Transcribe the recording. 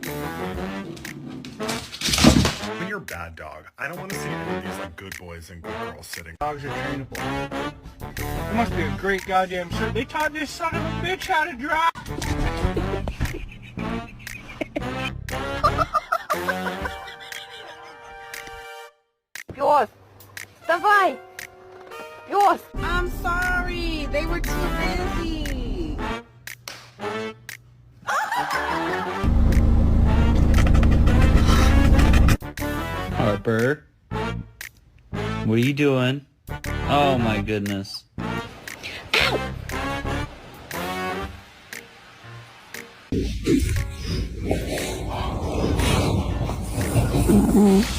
When you're a bad dog, I don't want to see any of these like good boys and good girls sitting. Dogs are trainable. It must be a great goddamn shirt. They taught this son of a bitch how to drive. Пёс, вставай! Пёс! I'm sorry, they were too busy. Harper, what are you doing? Oh my goodness. Ow!